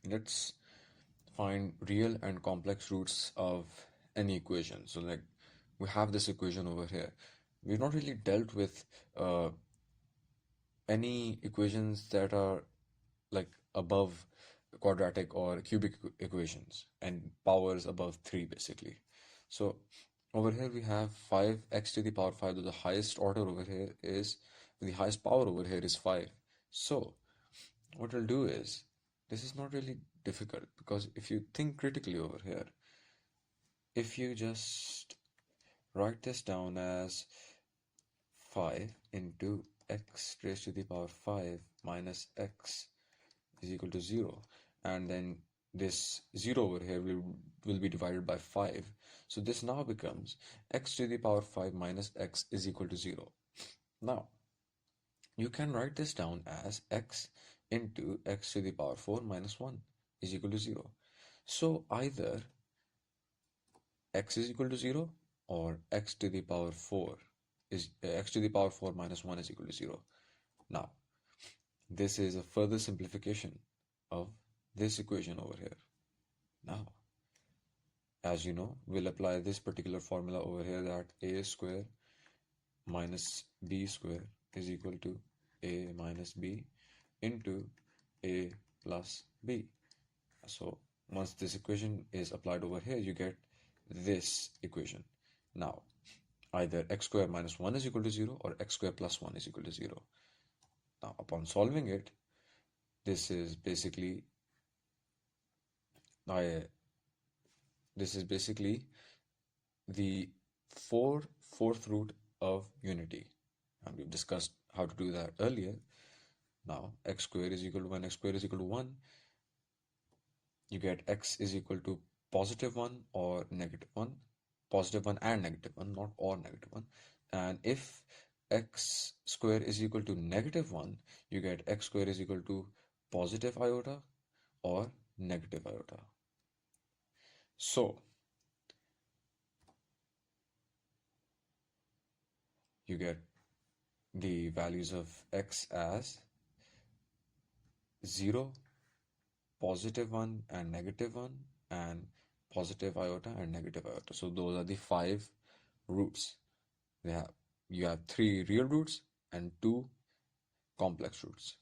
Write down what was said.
let's find real and complex roots of any equation. So like we have this equation over here. We've not really dealt with any equations that are like above quadratic or cubic equations and powers above 3 basically. So over here we have 5x to the power 5. The highest order over here is, the highest power over here is 5. So what I'll do is, this is not really difficult, because if you think critically over here, if you just write this down as 5 into x raised to the power 5 minus x is equal to 0, and then this 0 over here will be divided by 5. So this now becomes x to the power 5 minus x is equal to 0. Now you can write this down as x into x to the power 4 minus 1 is equal to 0. So either x is equal to 0 or x to the power 4 is x to the power 4 minus 1 is equal to 0. Now this is a further simplification of this equation over here. Now, as you know, we'll apply this particular formula over here, that a square minus b square is equal to a minus b into a plus b. So once this equation is applied over here, you get this equation. Now, either x square minus 1 is equal to 0 or x square plus 1 is equal to 0. Now, upon solving it, this is basically the fourth root of unity, and we've discussed how to do that earlier. Now x square is equal to 1, x square is equal to 1. You get x is equal to positive 1 or negative 1, positive 1 and negative 1, not or negative 1. And if x square is equal to negative 1, you get x square is equal to positive iota or negative iota. So you get the values of x as 0, positive 1 and negative 1, and positive iota and negative iota. So those are the 5 roots. You have 3 real roots and 2 complex roots.